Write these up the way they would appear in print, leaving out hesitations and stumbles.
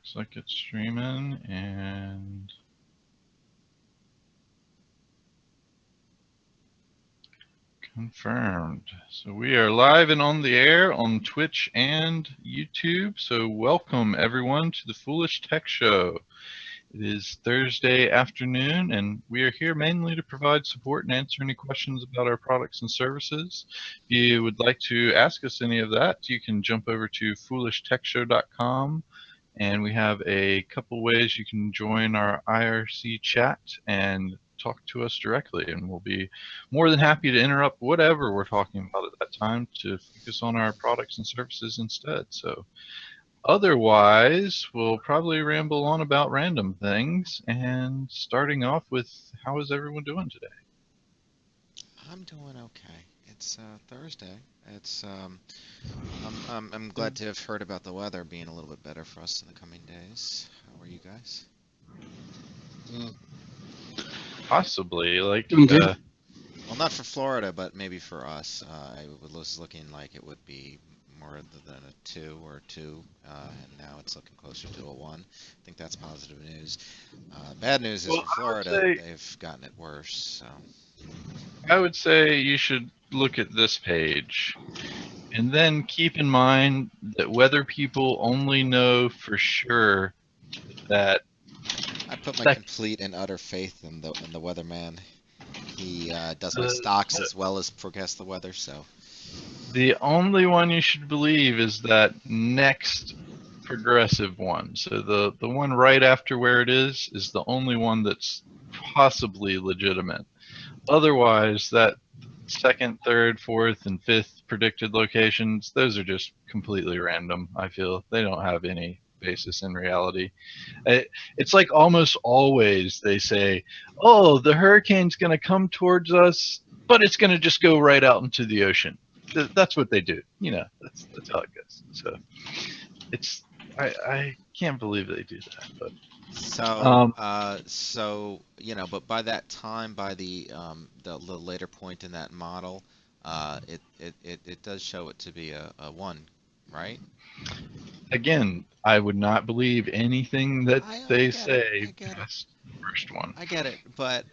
Looks like it's streaming and confirmed. So we are live and on the air on Twitch and YouTube. So welcome everyone to the Foolish Tech Show. It is Thursday afternoon and we are here mainly to provide support and answer any questions about our products and services. If you would like to ask us any of that, you can jump over to foolishtechshow.com. And we have a couple ways you can join our IRC chat and talk to us directly, and we'll be more than happy to interrupt whatever we're talking about at that time to focus on our products and services instead. So otherwise, we'll probably ramble on about random things, and starting off with, how is everyone doing today? I'm doing okay. It's Thursday. It's I'm glad to have heard about the weather being a little bit better for us in the coming days. How are you guys? Possibly, like, Doing good. Well, not for Florida, but maybe for us. It was looking like it would be more than a 2 or 2, and now it's looking closer to a 1. I think that's positive news. Bad news is well, for Florida, they've gotten it worse. So. I would say you should look at this page. And then keep in mind that weather people only know for sure that I put my complete and utter faith in the weatherman. He does my stocks as well as forecast the weather, so. The only one you should believe is that next progressive one. So the one right after where it is the only one that's possibly legitimate. Otherwise, that second, third, fourth, and fifth predicted locations, those are just completely random, I feel. They don't have any basis in reality. It's like almost always they say, oh, the hurricane's going to come towards us, but it's going to just go right out into the ocean. That's what they do. You know, that's how it goes. So it's I can't believe they do that. But So but by that time, by the later point in that model, it does show it to be a 1, right? Again, I would not believe anything that I they get it. say I get it. past the first one. I get it. But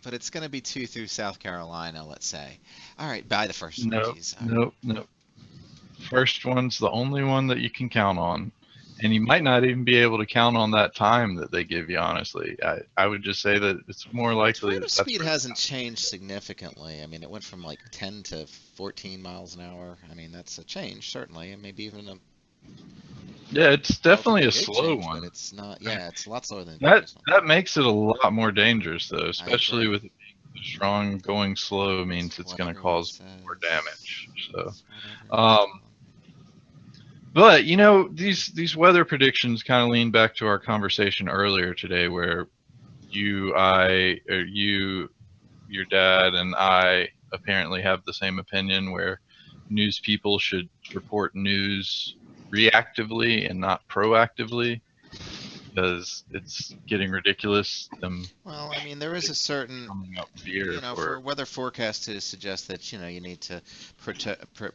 it's gonna be 2 through South Carolina, let's say. All right, by the first one, No, geez. no. First one's the only one that you can count on. And you might not even be able to count on that time that they give you, honestly. I would just say that it's more likely Tornado that that's speed where hasn't changed significantly. I mean, it went from like 10 to 14 miles an hour. I mean, that's a change, certainly, and maybe even a yeah, it's definitely relatively a big slow change, one. but it's not, yeah, it's a lot slower than the That previous one. that makes it a lot more dangerous, though, I especially agree. with it being strong. Going slow means It's it's what going to everyone cause more says. damage. So, It's what everyone's um, telling me. but you know, these weather predictions kind of lean back to our conversation earlier today, where your dad, and I apparently have the same opinion, where news people should report news reactively and not proactively, because it's getting ridiculous. Them Well, I mean, there is a certain, coming up fear for for. weather forecast to suggest that, you need to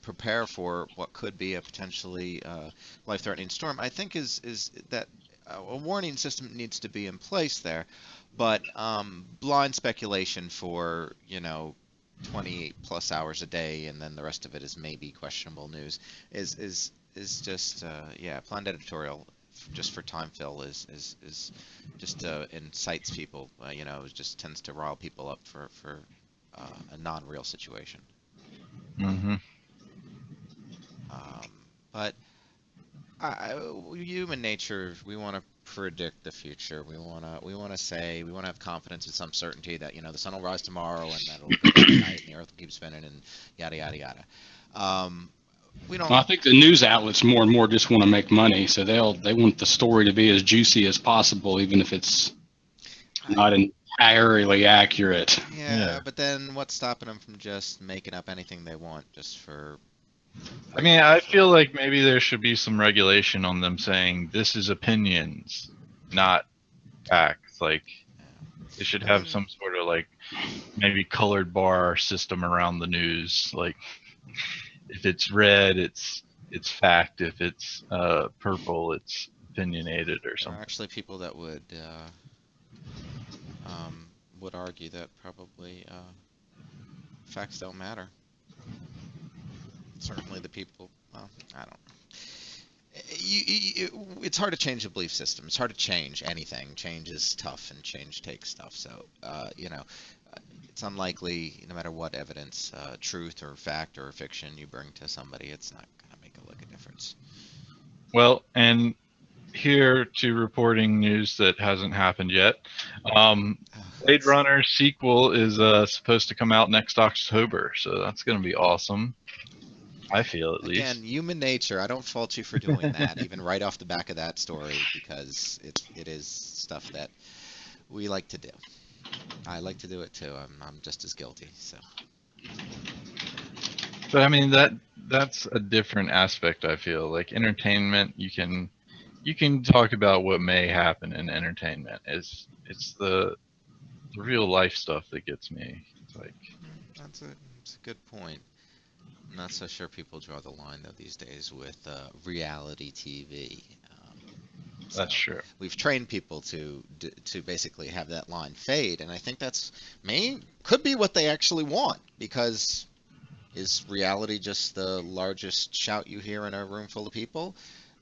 prepare for what could be a potentially life-threatening storm. I think is that a warning system needs to be in place there, but blind speculation for, 28 plus hours a day, and then the rest of it is maybe questionable news, is just yeah, planned editorial just for time fill is just incites people, it just tends to rile people up for a non-real situation. Mm-hmm. Um, but human nature, we want to predict the future. We want to have confidence and some certainty that, the sun will rise tomorrow and that it'll go down tonight and the earth will keep spinning and yada yada yada. Um, we don't. Well, I think the news outlets more and more just want to make money, so they want the story to be as juicy as possible, even if it's not entirely accurate. Yeah, but then what's stopping them from just making up anything they want just for I mean, I for feel like maybe there should be some regulation on them saying this is opinions, not facts. Like yeah. they should I have mean, some sort of like maybe colored bar system around the news. Like if it's red, it's fact. If it's purple, it's opinionated or There are something. actually people that would argue that probably facts don't matter. Certainly the people, well, I don't know. It's hard to change a belief system. It's hard to change anything. Change is tough, and change takes stuff. So, it's unlikely, no matter what evidence, truth or fact or fiction you bring to somebody, it's not going to make a lick of difference. Well, and here to reporting news that hasn't happened yet. Blade Runner sequel is supposed to come out next October, so that's going to be awesome. I feel, at least. Again, human nature. I don't fault you for doing that, even right off the back of that story, because it is stuff that we like to do. I like to do it too. I'm just as guilty. So. But I mean that's a different aspect. I feel like entertainment. You can talk about what may happen in entertainment. It's the real life stuff that gets me. It's like That's a good point. I'm not so sure people draw the line though these days with reality TV. That's true. We've trained people to basically have that line fade, and I think could be what they actually want, because is reality just the largest shout you hear in a room full of people?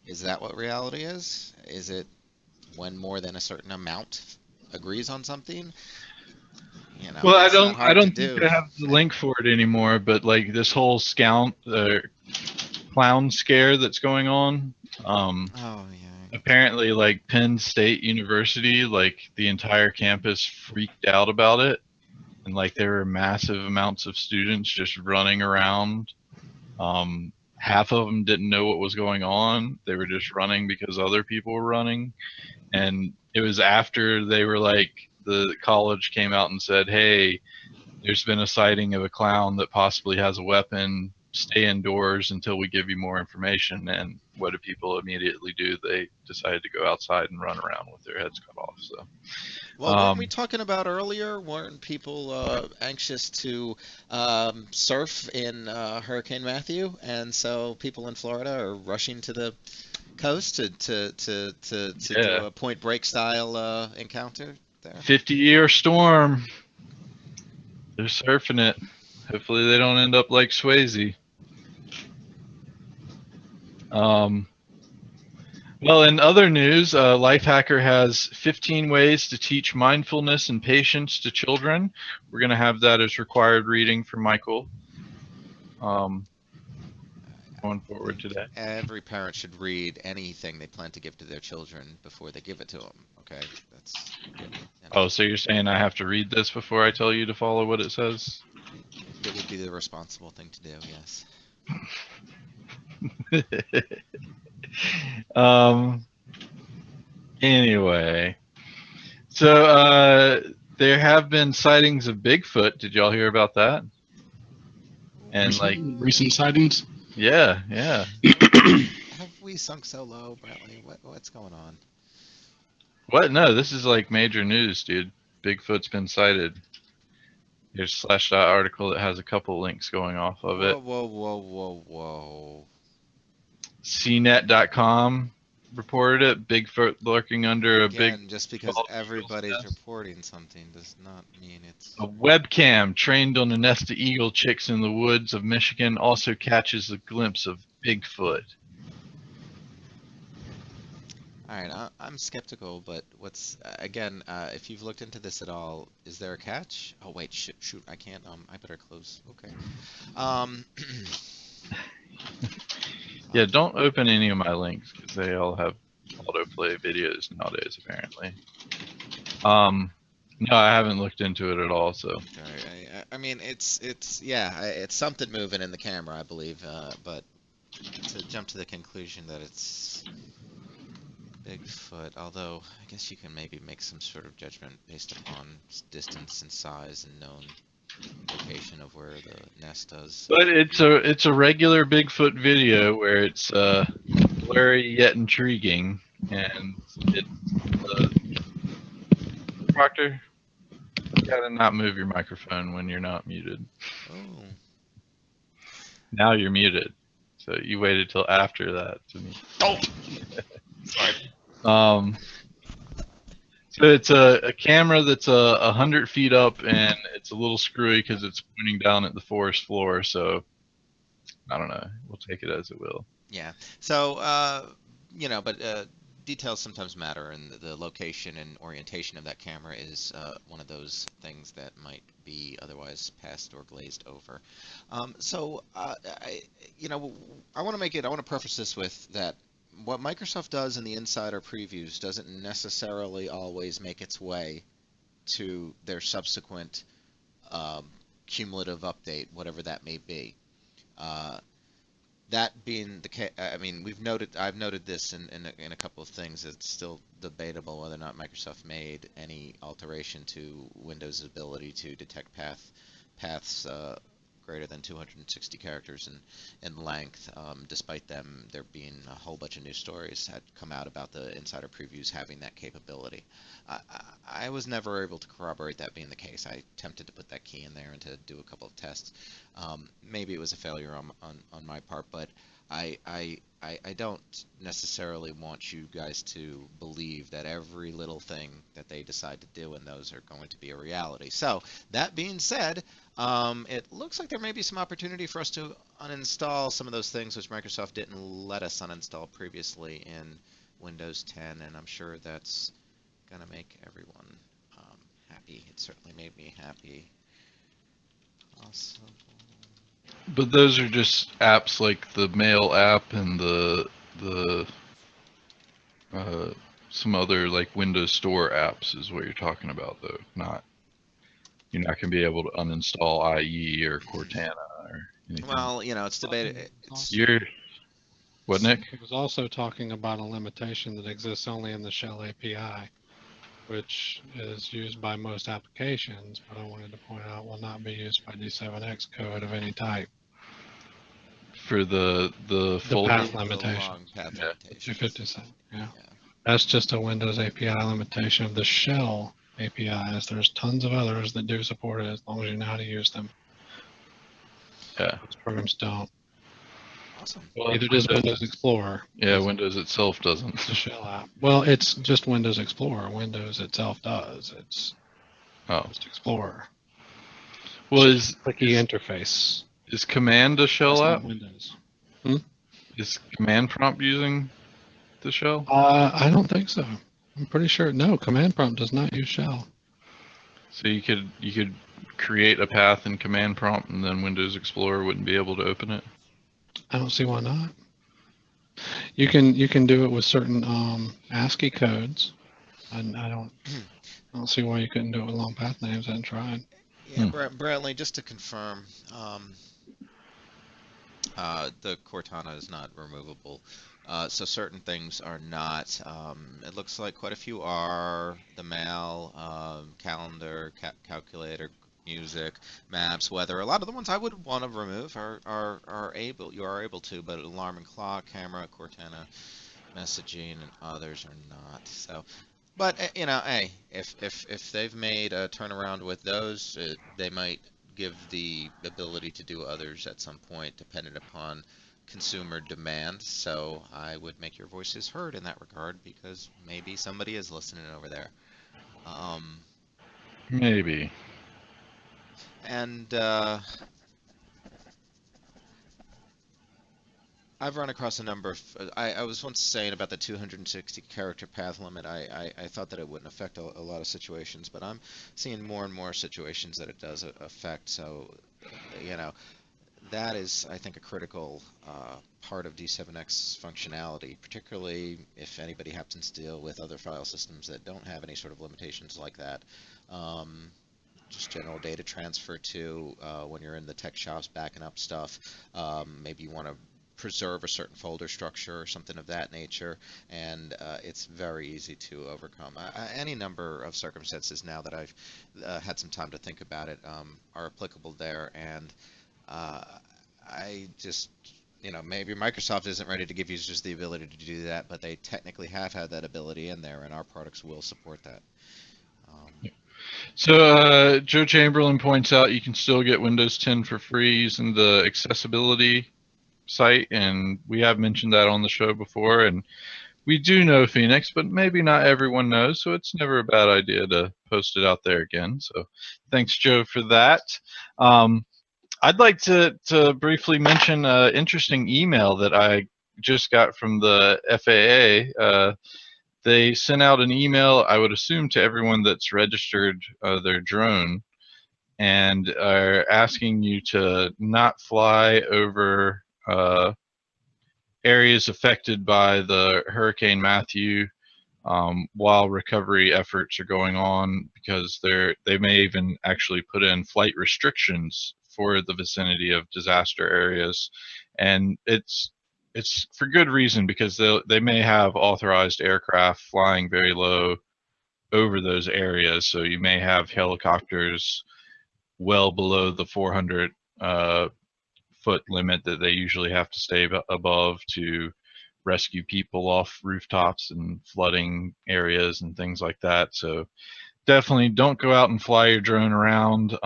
Is that what reality is? Is it when more than a certain amount agrees on something? Well, I it's not don't hard to think do. I have the link for it anymore. But like this whole clown scare that's going on. Oh yeah. Apparently, like Penn State University, like the entire campus freaked out about it, and like there were massive amounts of students just running around. Half of them didn't know what was going on. They were just running because other people were running. And it was after they were like, the college came out and said, hey, there's been a sighting of a clown that possibly has a weapon. Stay indoors until we give you more information. And what do people immediately do? They decided to go outside and run around with their heads cut off. So, well, weren't we talking about earlier? Weren't people anxious to surf in Hurricane Matthew, and so people in Florida are rushing to the coast to do a Point Break style encounter there? 50-year storm. They're surfing it. Hopefully they don't end up like Swayze. Well, in other news, Lifehacker has 15 ways to teach mindfulness and patience to children. We're going to have that as required reading for Michael going forward today. Every parent should read anything they plan to give to their children before they give it to them. Okay, that's good. Oh, so you're saying I have to read this before I tell you to follow what it says? It would be the responsible thing to do, yes. Anyway, so there have been sightings of Bigfoot. Did y'all hear about that? And recent sightings? Yeah. Have we sunk so low, Bradley? What's going on? What? No, this is like major news, dude. Bigfoot's been sighted. Here's a Slashdot article that has a couple links going off of it. Whoa. CNET.com reported it. Bigfoot lurking under Again, just because everybody's reporting something does not mean it's... A webcam trained on a nest of eagle chicks in the woods of Michigan also catches a glimpse of Bigfoot. All right, I'm skeptical, but again, if you've looked into this at all, is there a catch? Oh wait, shoot, I can't. I better close. Okay. Yeah, don't open any of my links because they all have autoplay videos nowadays, apparently. No, I haven't looked into it at all. So. I mean, it's something moving in the camera, I believe, but to jump to the conclusion that it's Bigfoot, although I guess you can maybe make some sort of judgment based upon distance and size and known location of where the nest does. But it's a regular Bigfoot video where it's blurry yet intriguing, and it's Proctor, you gotta not move your microphone when you're not muted. Oh. Now you're muted, so you waited till after that to me. Oh, sorry. Um, so it's a camera that's 100 feet up, and it's a little screwy because it's pointing down at the forest floor. So I don't know. We'll take it as it will. Yeah. So, but details sometimes matter, and the location and orientation of that camera is one of those things that might be otherwise passed or glazed over. I want to I want to preface this with that what Microsoft does in the insider previews doesn't necessarily always make its way to their subsequent cumulative update, whatever that may be. That being the case, I mean, I've noted this in a couple of things. It's still debatable whether or not Microsoft made any alteration to Windows' ability to detect paths greater than 260 characters in length, despite there being a whole bunch of news stories that come out about the insider previews having that capability. I was never able to corroborate that being the case. I attempted to put that key in there and to do a couple of tests. Maybe it was a failure on my part, but I don't necessarily want you guys to believe that every little thing that they decide to do in those are going to be a reality. So that being said, it looks like there may be some opportunity for us to uninstall some of those things which Microsoft didn't let us uninstall previously in Windows 10, and I'm sure that's going to make everyone happy. It certainly made me happy. Possible. But those are just apps like the Mail app and the some other like Windows Store apps is what you're talking about, though. You're not going to be able to uninstall IE or Cortana or anything. Well, it's debated. What, Nick? It was also talking about a limitation that exists only in the Shell API, which is used by most applications, but I wanted to point out will not be used by D7X code of any type. For the full path The limitation. long path Yeah. limitation. 257, yeah. Yeah. That's just a Windows API limitation of the Shell APIs. There's tons of others that do support it as long as you know how to use them. Yeah. Most programs don't. Awesome. Well, Neither does Windows Explorer. Yeah, Windows itself doesn't. It's a Shell app. Well, it's just Windows Explorer. Windows itself does. It's just Explorer. Well, is clicky interface. Is Command a Shell app? Windows. Is Command Prompt using the Shell? I don't think so. I'm pretty sure. No, Command Prompt does not use Shell. So you could create a path in Command Prompt, and then Windows Explorer wouldn't be able to open it. I don't see why not. You can do it with certain ASCII codes, and I don't see why you couldn't do it with long path names. I hadn't tried. Yeah, Brantley, just to confirm, the Cortana is not removable. So certain things are not. It looks like quite a few are. The mail, calendar, calculator, music, maps, weather. A lot of the ones I would want to remove are able. You are able to, but alarm and clock, camera, Cortana, messaging, and others are not. So. But hey, if they've made a turnaround with those, they might give the ability to do others at some point, dependent upon consumer demand. So I would make your voices heard in that regard, because maybe somebody is listening over there. Maybe. And I've run across a number of. I was once saying about the 260 character path limit. I thought that it wouldn't affect a lot of situations, but I'm seeing more and more situations that it does affect. So, that is, I think, a critical part of D7X functionality, particularly if anybody happens to deal with other file systems that don't have any sort of limitations like that. Just general data transfer to when you're in the tech shops backing up stuff. Maybe you want to preserve a certain folder structure or something of that nature, and it's very easy to overcome. Any number of circumstances now that I've had some time to think about it are applicable there, and I just, maybe Microsoft isn't ready to give users the ability to do that, but they technically have had that ability in there, and our products will support that. So Joe Chamberlain points out you can still get Windows 10 for free using the accessibility site, and we have mentioned that on the show before, and we do know Phoenix, but maybe not everyone knows, so it's never a bad idea to post it out there again. So thanks, Joe, for that. I'd like to briefly mention an interesting email that I just got from the FAA. They sent out an email, I would assume, to everyone that's registered their drone, and are asking you to not fly over areas affected by the Hurricane Matthew while recovery efforts are going on, because they may even actually put in flight restrictions for the vicinity of disaster areas, and it's for good reason, because they may have authorized aircraft flying very low over those areas. So you may have helicopters well below the 400 foot limit that they usually have to stay above to rescue people off rooftops and flooding areas and things like that. So definitely don't go out and fly your drone around.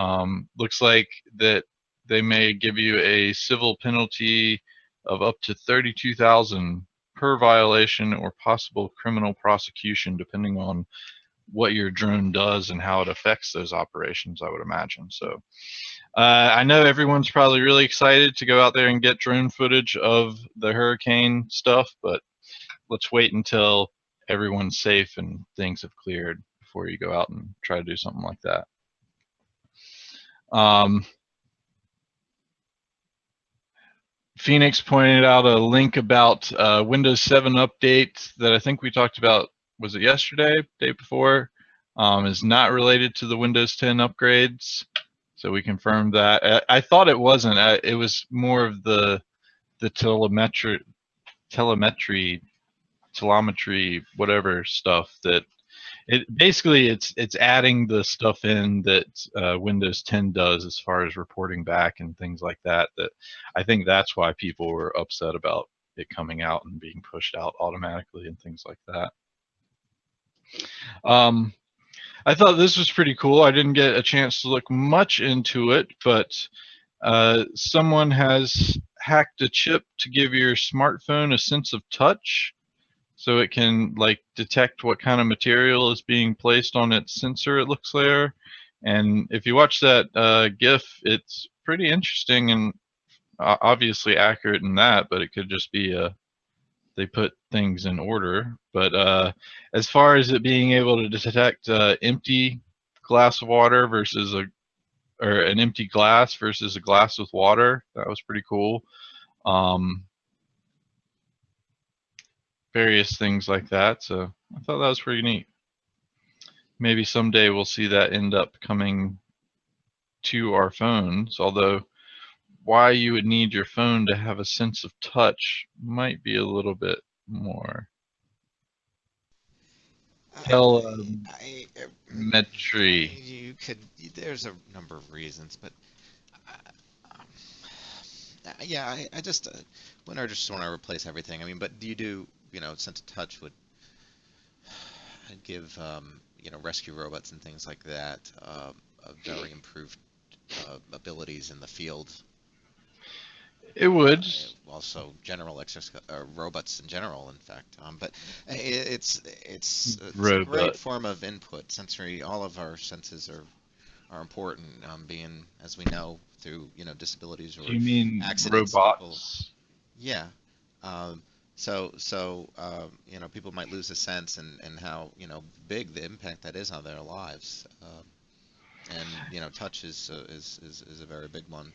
Looks like that they may give you a civil penalty of up to $32,000 per violation, or possible criminal prosecution, depending on what your drone does and how it affects those operations, I would imagine. So I know everyone's probably really excited to go out there and get drone footage of the hurricane stuff, but let's wait until everyone's safe and things have cleared before you go out and try to do something like that. Phoenix pointed out a link about Windows 7 update that I think we talked about, was it yesterday, day before, is not related to the Windows 10 upgrades. So we confirmed that. I thought it wasn't. It was more of the telemetry, whatever stuff that it's adding the stuff in that Windows 10 does as far as reporting back and things like that. That I think that's why people were upset about it coming out and being pushed out automatically and things like that. I thought this was pretty cool. I didn't get a chance to look much into it, but someone has hacked a chip to give your smartphone a sense of touch, so it can like detect what kind of material is being placed on its sensor, it looks there. And if you watch that GIF, it's pretty interesting and obviously accurate in that, but it could just be they put things in order. But as far as it being able to detect empty glass of water versus or an empty glass versus a glass with water, that was pretty cool. Various things like that. So I thought that was pretty neat. Maybe someday we'll see that end up coming to our phones, although why you would need your phone to have a sense of touch might be a little bit more. Telemetry. You could. There's a number of reasons, but yeah, I just when I just want to replace everything. I mean, but you do, sense of touch would give rescue robots and things like that a very improved abilities in the field. It would. Also, general robots in general, in fact. But it's a great form of input. Sensory. All of our senses are important. Being, as we know, through disabilities or you mean accidents. Robots? Yeah. So people might lose a sense and how big the impact that is on their lives. And touch is a very big one.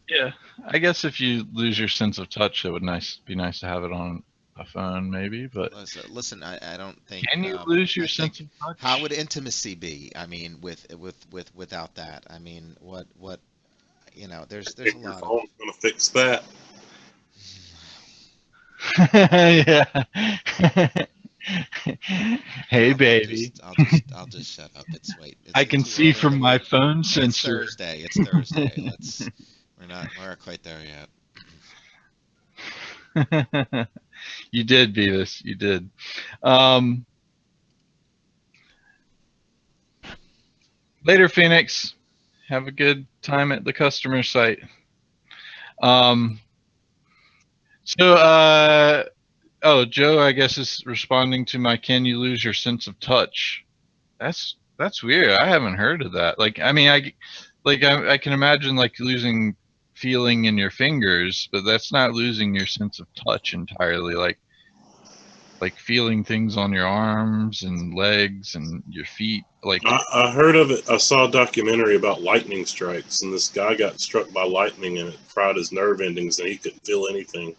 Yeah, I guess if you lose your sense of touch, it would be nice to have it on a phone, maybe. But listen, I don't think. Can you lose your sense of touch? How would intimacy be? I mean, without that, I mean, what there's a lot. Your phone's gonna fix that. Yeah. Hey, baby. I'll just shut up. I can see from my phone sensor. It's Thursday. We're quite there yet. You did, Beavis. You did. Later, Phoenix. Have a good time at the customer site. Oh, Joe, I guess is responding to my "Can you lose your sense of touch?" That's weird. I haven't heard of that. Like, I mean, I can imagine like losing feeling in your fingers, but that's not losing your sense of touch entirely. Like feeling things on your arms and legs and your feet. Like, I heard of it. I saw a documentary about lightning strikes, and this guy got struck by lightning, and it fried his nerve endings, and he couldn't feel anything.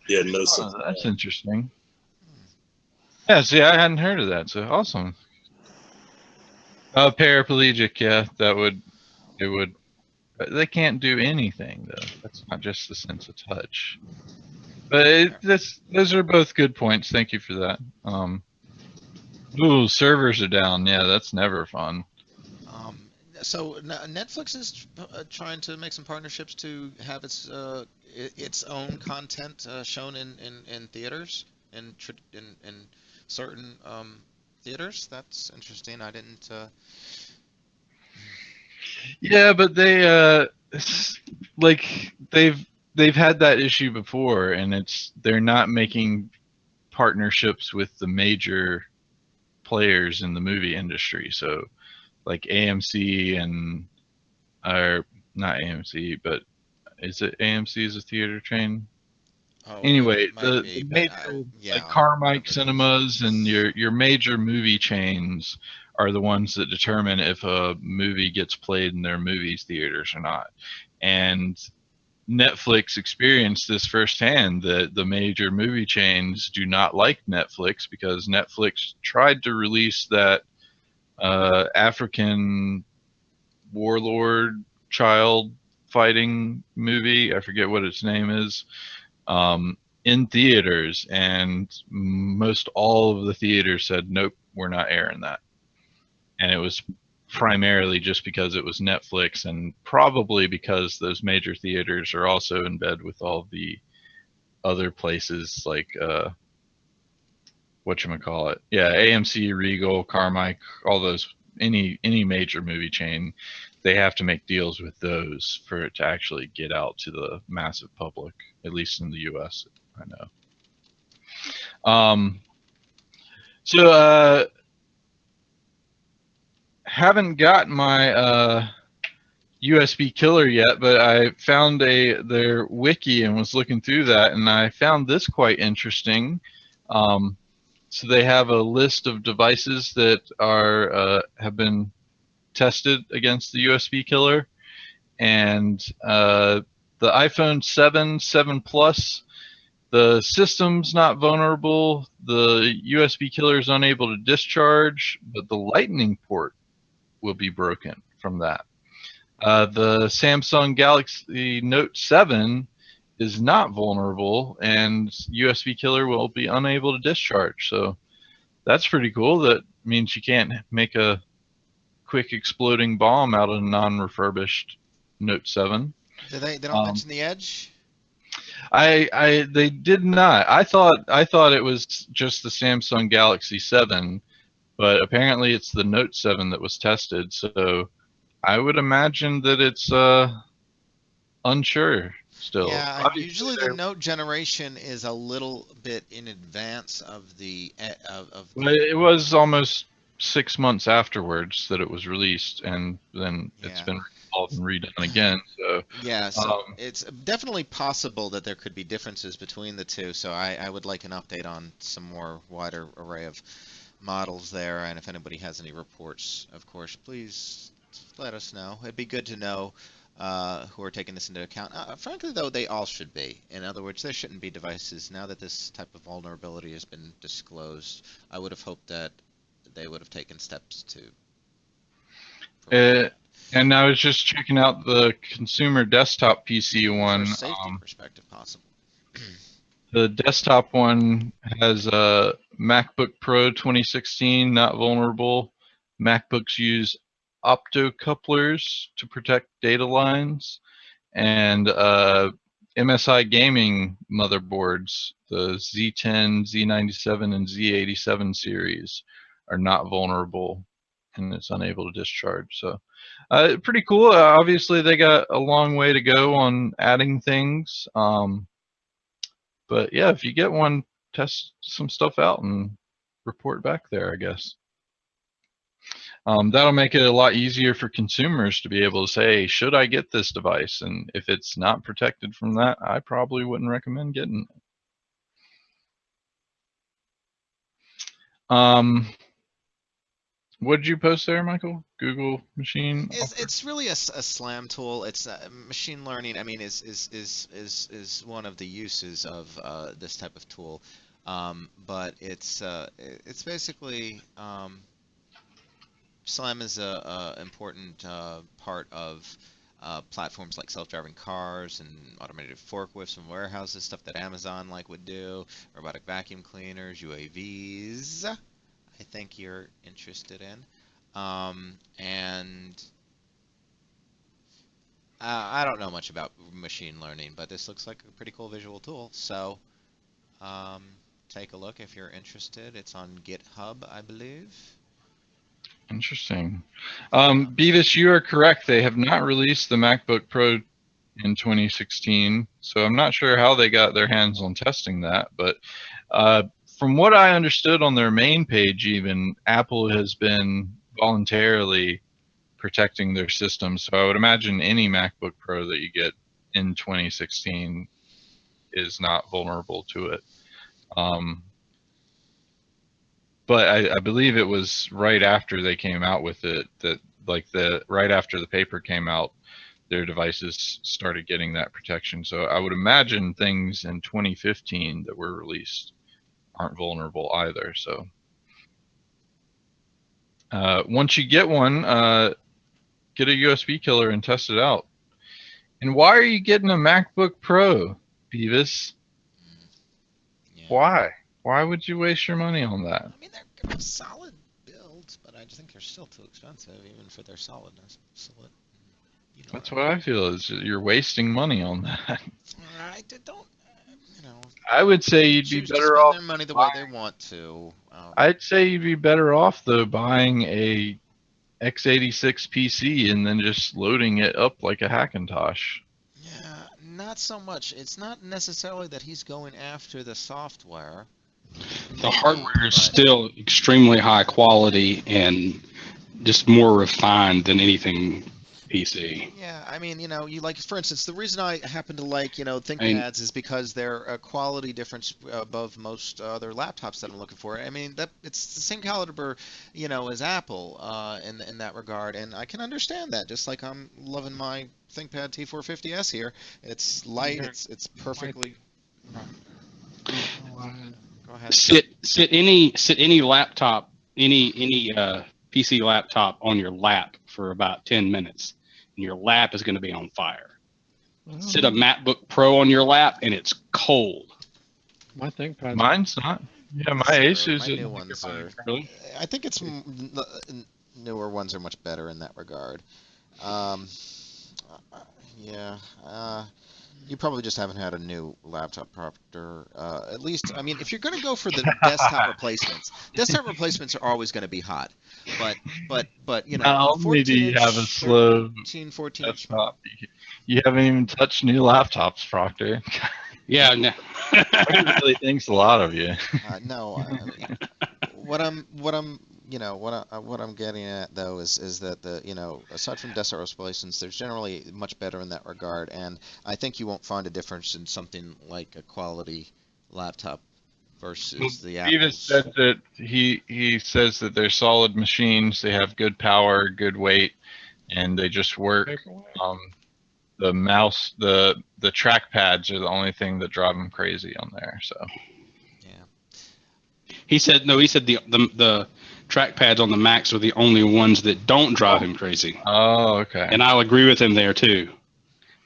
He had no sense. oh, that's interesting. Yeah, see, I hadn't heard of that. So awesome. Paraplegic, yeah, it would. They can't do anything though. That's not just the sense of touch. But those are both good points. Thank you for that. Ooh, servers are down. Yeah, that's never fun. So Netflix is trying to make some partnerships to have its own content shown in theaters in certain theaters. That's interesting. I didn't. Yeah, but like they've had that issue before, and they're not making partnerships with the major players in the movie industry. So like AMC or not AMC, but is it AMC is a theater chain? Oh, Anyway, it might the be, but major yeah, like Carmike whatever it is. Cinemas and your major movie chains are the ones that determine if a movie gets played in their movies theaters or not. And Netflix experienced this firsthand that the major movie chains do not like Netflix because Netflix tried to release that African warlord child fighting movie. I forget what its name is. In theaters, and most all of the theaters said, nope, we're not airing that. And it was primarily just because it was Netflix, and probably because those major theaters are also in bed with all the other places like whatchamacallit. Yeah, AMC, Regal, Carmike, all those, any major movie chain, they have to make deals with those for it to actually get out to the massive public, at least in the US, I know. So haven't got my USB killer yet, but I found their wiki and was looking through that, and I found this quite interesting. So they have a list of devices that are have been tested against the USB killer, and the iPhone 7, 7 Plus, the system's not vulnerable. The USB killer is unable to discharge, but the Lightning port will be broken from that. The Samsung Galaxy Note 7 is not vulnerable, and USB killer will be unable to discharge. So that's pretty cool. That means you can't make a quick exploding bomb out of a non-refurbished Note 7. They don't mention the Edge? They did not. I thought it was just the Samsung Galaxy 7, but apparently it's the Note 7 that was tested. So I would imagine that it's unsure still. Yeah, Obviously, usually the Note generation is a little bit in advance of the it was almost 6 months afterwards that it was released, and then it's Yeah. been recalled and redone again. So Yeah, so it's definitely possible that there could be differences between the two. So I would like an update on some more wider array of models there, and if anybody has any reports, of course, please let us know. It'd be good to know who are taking this into account. Frankly, though, they all should be. In other words, there shouldn't be devices. Now that this type of vulnerability has been disclosed, I would have hoped that they would have taken steps to prevent and I was just checking out the consumer desktop PC for one. a safety perspective possible. The desktop one has a MacBook Pro 2016, not vulnerable. MacBooks use optocouplers to protect data lines, and MSI gaming motherboards, the Z10, Z97, and Z87 series, are not vulnerable, and it's unable to discharge. So pretty cool. Obviously, they got a long way to go on adding things. But yeah, if you get one test some stuff out and report back there, I guess. That'll make it a lot easier for consumers to be able to say, should I get this device? And if it's not protected from that, I probably wouldn't recommend getting it. What did you post there, Michael? Google machine? It's really a SLAM tool. It's machine learning. I mean, is one of the uses of this type of tool, but it's basically SLAM is a important part of platforms like self-driving cars and automated forklifts and warehouses, stuff that Amazon would do, robotic vacuum cleaners, UAVs. I think you're interested in. And I don't know much about machine learning, but this looks like a pretty cool visual tool. So take a look if you're interested. It's on GitHub, I believe. Interesting. Beavis, you are correct. They have not released the MacBook Pro in 2016, so I'm not sure how they got their hands on testing that. But from what I understood on their main page, even Apple has been voluntarily protecting their system. So I would imagine any MacBook Pro that you get in 2016 is not vulnerable to it. But I believe it was right after they came out with it that, right after the paper came out, their devices started getting that protection. So I would imagine things in 2015 that were released aren't vulnerable either. So once you get one, get a USB killer and test it out. And why are you getting a MacBook Pro, Beavis? Yeah. Why? Why would you waste your money on that? I mean, they're solid builds, but I just think they're still too expensive, even for their solidness. That's what I feel, is you're wasting money on that. I don't, I would say you'd be choose better to spend off. their money the way they want to. I'd say you'd be better off though buying a x86 PC and then just loading it up like a Hackintosh. Yeah, not so much. It's not necessarily that he's going after the software. The hardware is still extremely high quality and just more refined than anything PC. Yeah, I mean, you for instance, the reason I happen to like, ThinkPads is because they're a quality difference above most other laptops that I'm looking for. I mean, that it's the same caliber, as Apple in that regard, and I can understand that. Just like I'm loving my ThinkPad T450S here. It's light. It's perfectly. Go ahead. Sit any laptop, any PC laptop on your lap for about 10 minutes, and your lap is going to be on fire. Sit a MacBook Pro on your lap, and it's cold. My ThinkPad. Mine's not. Yeah, my Asus. My new ones are. Really? I think it's newer ones are much better in that regard. Yeah. You probably just haven't had a new laptop proctor. At least, I mean, if you're going to go for the desktop replacements are always going to be hot. But Not only do you have a slow 14 desktop, you haven't even touched new laptops, Proctor. Yeah, no. Proctor really thinks a lot of you. No, I mean, what I'm getting at though is that aside from desktop replacements, there's generally much better in that regard, and I think you won't find a difference in something like a quality laptop versus the Apples. Beavis said that he says that they're solid machines. They have good power, good weight, and they just work. The mouse, the trackpads are the only thing that drive him crazy on there. So. Yeah. He said the trackpads on the Macs are the only ones that don't drive him crazy. Oh, okay. And I'll agree with him there too.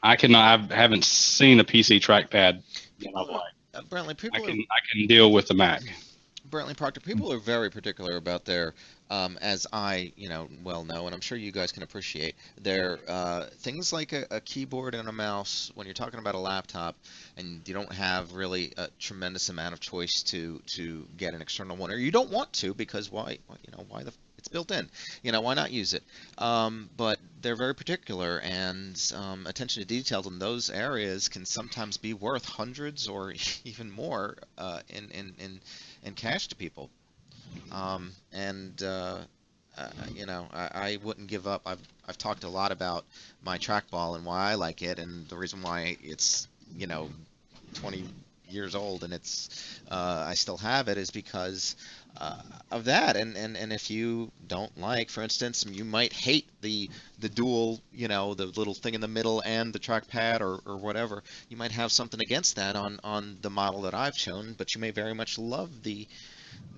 I haven't seen a PC trackpad that I like. Brantley, I can deal with the Mac. Brantley Proctor, people are very particular about their, as I well know, and I'm sure you guys can appreciate, their things like a keyboard and a mouse. When you're talking about a laptop, and you don't have really a tremendous amount of choice to get an external one, or you don't want to because why it's built in, why not use it? But they're very particular, and attention to detail in those areas can sometimes be worth hundreds or even more in cash to people. And you know, I wouldn't give up. I've talked a lot about my trackball and why I like it, and the reason why it's, you know, 20 years old and it's I still have it is because of that. And if you don't like, for instance, you might hate the dual, you know, the little thing in the middle and the trackpad or whatever. You might have something against that on the model that I've shown, but you may very much love the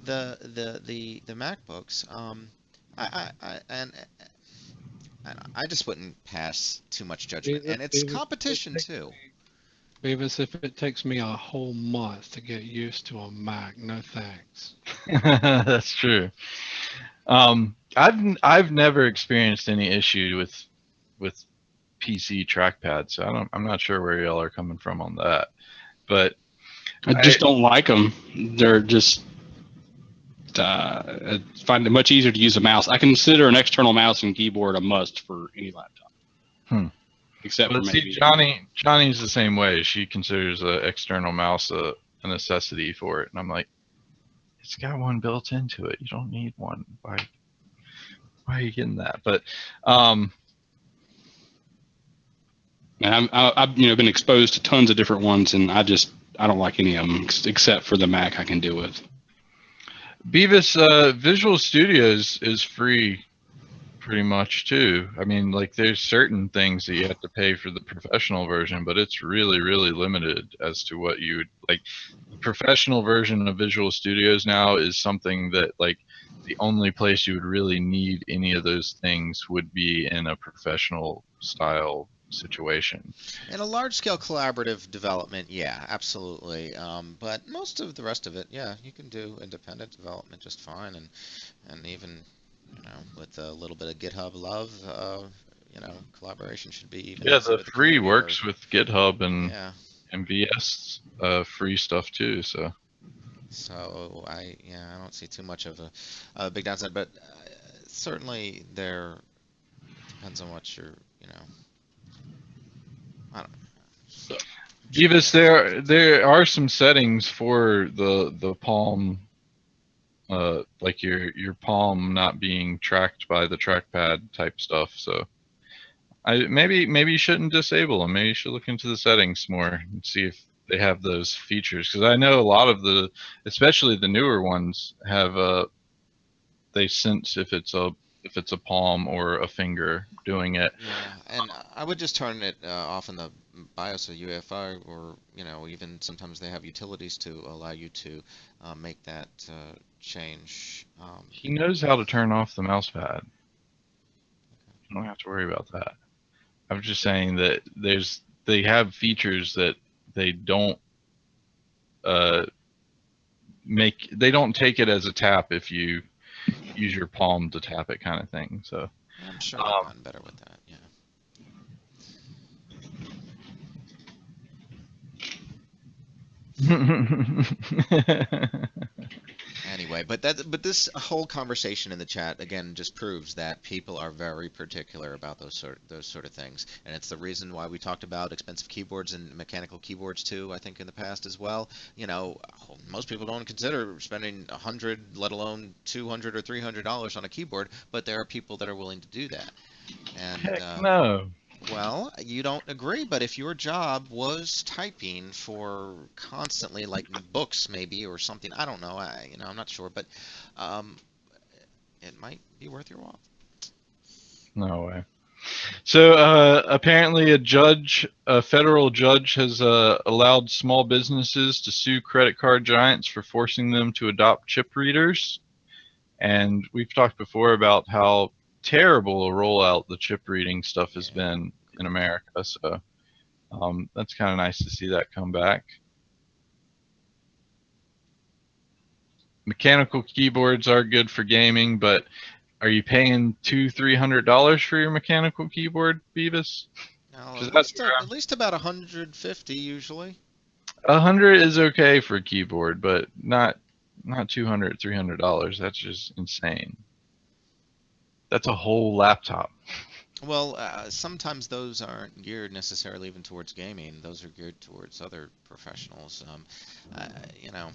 MacBooks. And I just wouldn't pass too much judgment, and it's competition too. Beavis, if it takes me a whole month to get used to a Mac, no thanks. That's true. I've never experienced any issue with PC trackpad, so I'm not sure where y'all are coming from on that. But I just don't like them. They're just I find it much easier to use a mouse. I consider an external mouse and keyboard a must for any laptop. Except for maybe Johnny's the same way. She considers an external mouse a necessity for it, and I'm like, it's got one built into it. You don't need one. Why are you getting that? But and I've been exposed to tons of different ones, and I don't like any of them except for the Mac I can deal with. Beavis, Visual Studio is free pretty much too. I mean, like, there's certain things that you have to pay for the professional version, but it's really, really limited as to what you would like. The professional version of Visual Studios now is something that, like, the only place you would really need any of those things would be in a professional style situation. In a large-scale collaborative development, yeah, absolutely. But most of the rest of it, yeah, you can do independent development just fine, and even, you know, with a little bit of GitHub love, you know, collaboration should be even. Yeah, the free works with GitHub and MVS free stuff too. So I don't see too much of a big downside, but certainly there depends on what you're, you know. I don't know. Beavis, there are some settings for the Palm, like your palm not being tracked by the trackpad type stuff. So maybe you shouldn't disable them. Maybe you should look into the settings more and see if they have those features. Because I know a lot of especially the newer ones have they sense if it's a palm or a finger doing it. Yeah, and I would just turn it off in the BIOS of UEFI, or, you know, even sometimes they have utilities to allow you to make that change. He knows how to turn off the mouse pad. You don't have to worry about that. I'm just saying that they have features that they don't they don't take it as a tap if you use your palm to tap it, kind of thing. So I'm sure they've gotten better with that. Yeah. Anyway, but this whole conversation in the chat again just proves that people are very particular about those sort of things, and it's the reason why we talked about expensive keyboards and mechanical keyboards too. I think in the past as well. You know, most people don't consider spending $100, let alone $200 or $300 on a keyboard, but there are people that are willing to do that. And heck no. Well, you don't agree, but if your job was typing for constantly, like books maybe or something, I don't know, I'm not sure, but it might be worth your while. No way. So apparently a federal judge has allowed small businesses to sue credit card giants for forcing them to adopt chip readers. And we've talked before about how terrible a rollout the chip reading stuff has been in America. So that's kind of nice to see that come back. Mechanical keyboards are good for gaming, but are you paying $200-300 for your mechanical keyboard, Beavis? No, at least about 150 usually. 100 is okay for a keyboard, but not $200-300. That's just insane. That's a whole laptop. Well, sometimes those aren't geared necessarily even towards gaming. Those are geared towards other professionals. You know,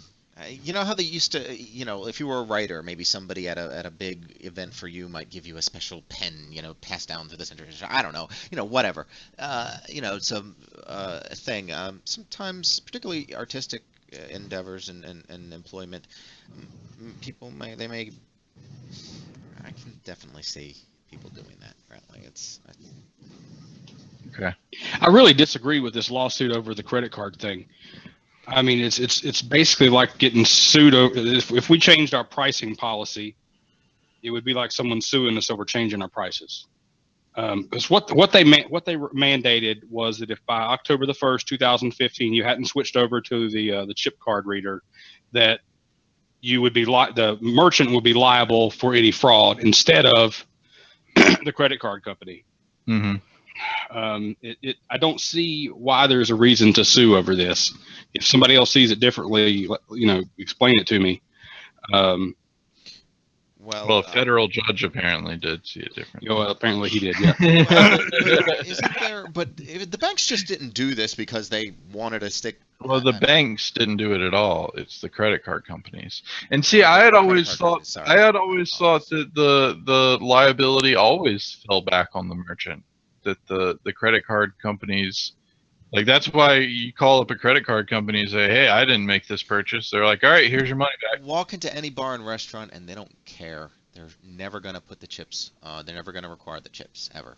you know how they used to, you know, if you were a writer, maybe somebody at a big event for you might give you a special pen, you know, passed down through the center. I don't know, you know, whatever. You know, some thing. Sometimes, particularly artistic endeavors and employment, people may. I can definitely see people doing that. Right? Like Okay. I really disagree with this lawsuit over the credit card thing. I mean, it's basically like getting sued over. If we changed our pricing policy, it would be like someone suing us over changing our prices. Because what they mandated was that if by October the 1st, 2015, you hadn't switched over to the chip card reader, that you would be the merchant would be liable for any fraud instead of the credit card company. Mm-hmm. I don't see why there's a reason to sue over this. If somebody else sees it differently, you know, explain it to me. Well, a federal judge apparently did see it differently. Well, apparently he did, yeah. well, but isn't there? But the banks just didn't do this because they wanted to stick. Well, the banks didn't do it at all. It's the credit card companies. And see, I had always thought that the liability always fell back on the merchant. That the credit card companies, like, that's why you call up a credit card company and say, "Hey, I didn't make this purchase." They're like, "All right, here's your money back." Walk into any bar and restaurant and they don't care. They're never gonna put the chips. They're never gonna require the chips ever.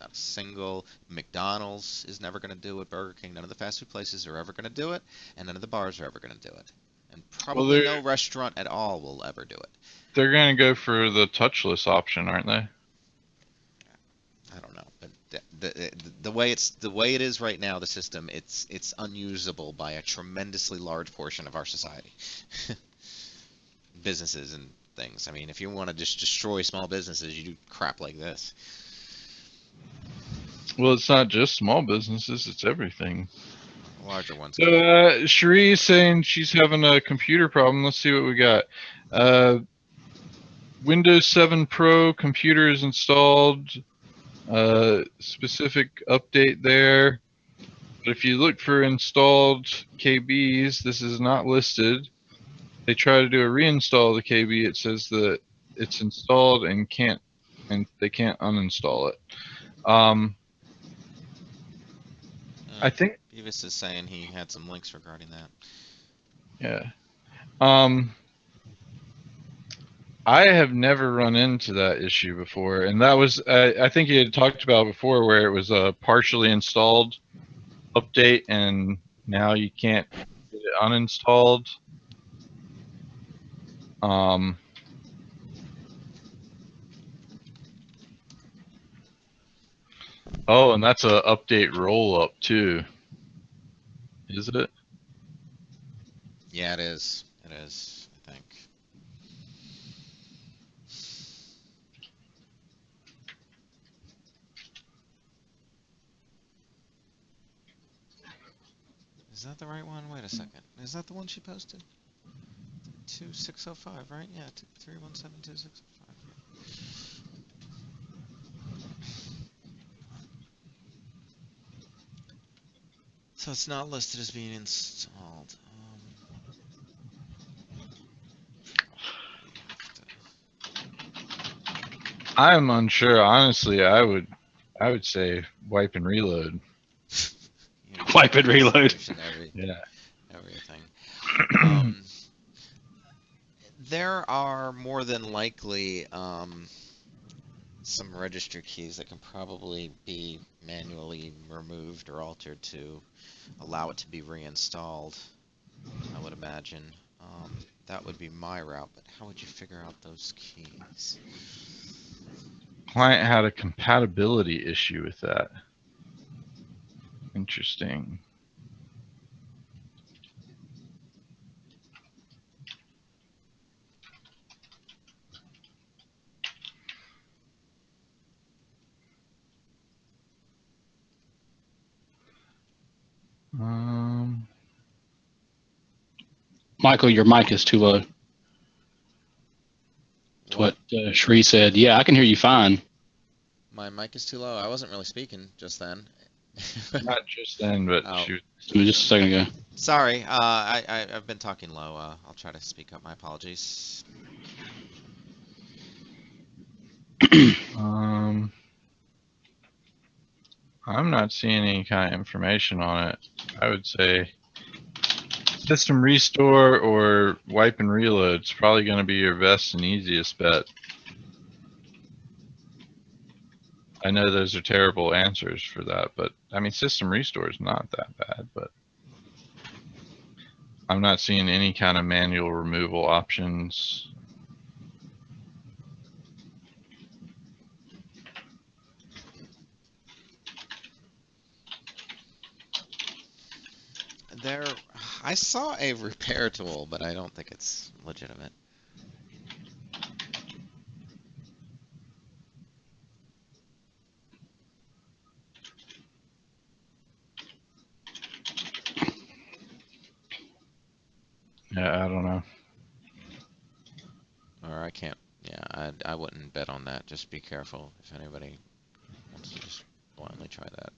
Not a single. McDonald's is never gonna do it. Burger King, none of the fast food places are ever gonna do it, and none of the bars are ever gonna do it. And probably no restaurant at all will ever do it. They're gonna go for the touchless option, aren't they? I don't know, but the way it is right now, the system, it's unusable by a tremendously large portion of our society. Businesses and things. I mean, if you want to just destroy small businesses, you do crap like this. Well, it's not just small businesses; it's everything. Larger ones. So, Cherie's saying she's having a computer problem. Let's see what we got. Windows 7 Pro computer is installed. Specific update there. But if you look for installed KBs, this is not listed. They try to do a reinstall of the KB. It says that it's installed and they can't uninstall it. I think Beavis is saying he had some links regarding that. Yeah. I have never run into that issue before, and that was I think you had talked about before where it was a partially installed update, and now you can't get it uninstalled. Oh, and that's a update roll up too. Is it? Yeah, it is. It is, I think. Is that the right one? Wait a second. Is that the one she posted? 2605, right? Yeah, 3172605. So it's not listed as being installed. I'm unsure. Honestly, I would say wipe and reload. Wipe and reload. Yeah. Everything. There are more than likely some registry keys that can probably be manually removed or altered to allow it to be reinstalled, I would imagine. That would be my route, but how would you figure out those keys? Client had a compatibility issue with that. Interesting. Michael, your mic is too low. That's what Shree said. Yeah, I can hear you fine. my mic is too low. I wasn't really speaking just then. Not just then, but Oh. shoot. Just a second ago. Sorry, I've been talking low. I'll try to speak up. My apologies. I'm not seeing any kind of information on it. I would say system restore or wipe and reload is probably going to be your best and easiest bet. I know those are terrible answers for that, but I mean, system restore is not that bad, but I'm not seeing any kind of manual removal options. I saw a repair tool, but I don't think it's legitimate. Yeah, I don't know. Or I can't. Yeah, I wouldn't bet on that. Just be careful if anybody wants to just blindly try that.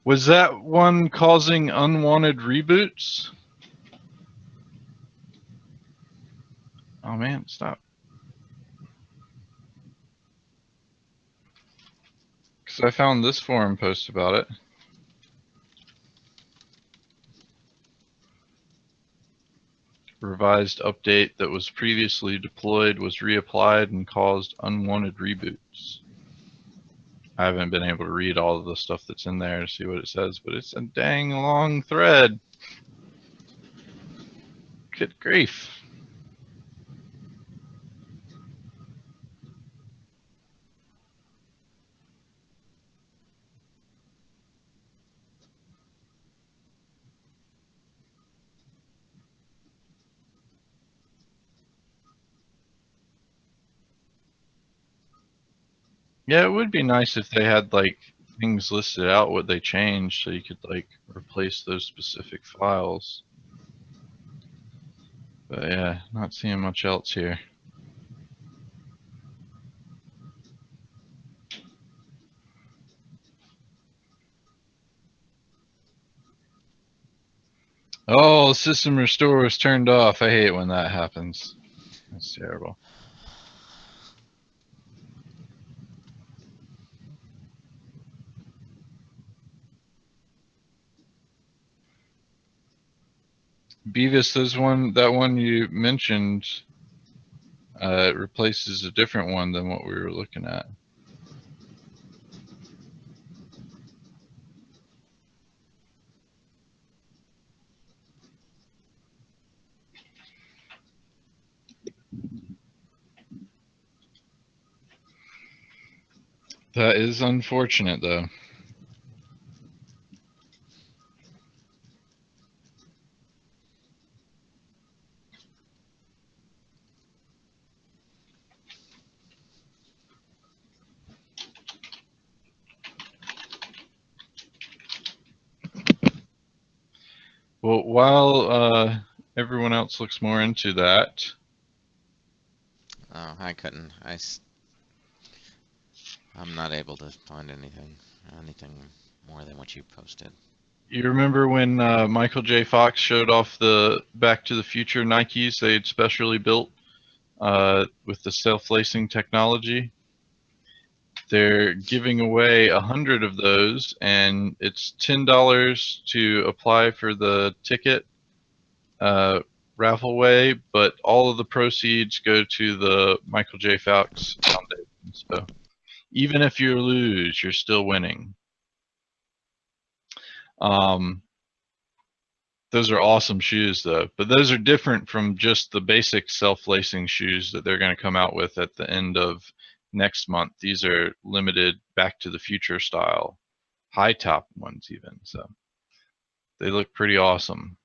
Was that one causing unwanted reboots? Oh man, stop. Because I found this forum post about it. Revised update that was previously deployed was reapplied and caused unwanted reboots. I haven't been able to read all of the stuff that's in there to see what it says, but it's a dang long thread. Good grief. Yeah, it would be nice if they had like things listed out what they changed so you could like replace those specific files. But yeah, not seeing much else here. Oh, system restore was turned off. I hate when that happens. That's terrible. Beavis, that one you mentioned, it replaces a different one than what we were looking at. That is unfortunate, though. Well, while everyone else looks more into that. Oh, I couldn't. I'm not able to find anything more than what you posted. You remember when Michael J. Fox showed off the Back to the Future Nikes they had specially built with the self-lacing technology? They're giving away 100 of those, and it's $10 to apply for the ticket raffleway, but all of the proceeds go to the Michael J. Fox Foundation. So even if you lose, you're still winning. Those are awesome shoes, though. But those are different from just the basic self-lacing shoes that they're going to come out with at the end of next month. These are limited Back to the Future style, high top ones even. So they look pretty awesome.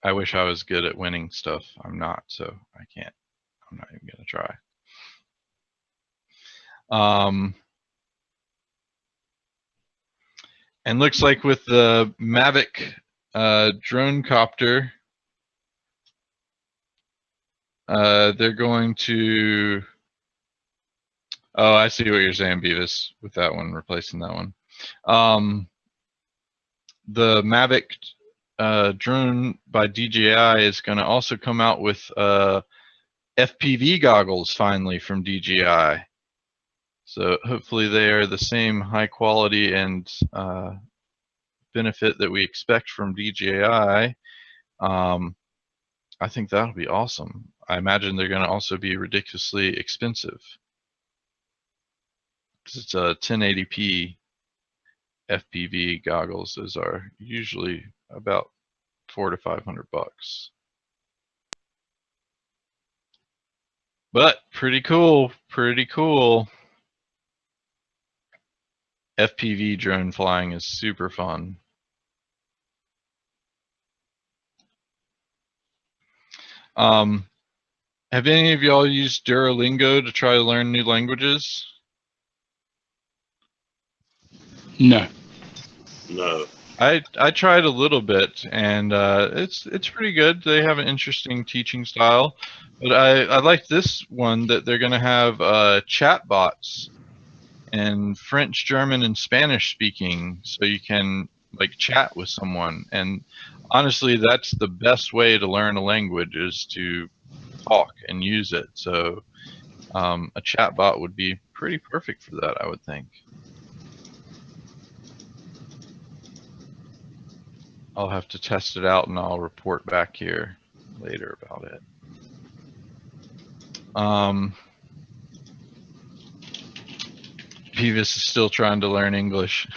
I wish I was good at winning stuff. I'm not, so I can't. I'm not even going to try. And looks like with the Mavic drone copter, they're going to. Oh, I see what you're saying, Beavis, with that one, replacing that one. The Mavic drone by DJI is going to also come out with FPV goggles finally from DJI. So hopefully they are the same high quality and benefit that we expect from DJI. I think that'll be awesome. I imagine they're going to also be ridiculously expensive because it's a 1080p FPV goggles. Those are usually about $400 to $500. But pretty cool, pretty cool. FPV drone flying is super fun. Have any of y'all used Duolingo to try to learn new languages? No. No. I tried a little bit, and it's pretty good. They have an interesting teaching style, but I like this one that they're going to have chat bots in French, German, and Spanish speaking, so you can like chat with someone. And honestly, that's the best way to learn a language, is to talk and use it. So a chat bot would be pretty perfect for that, I would think. I'll have to test it out and I'll report back here later about it. Beavis is still trying to learn English.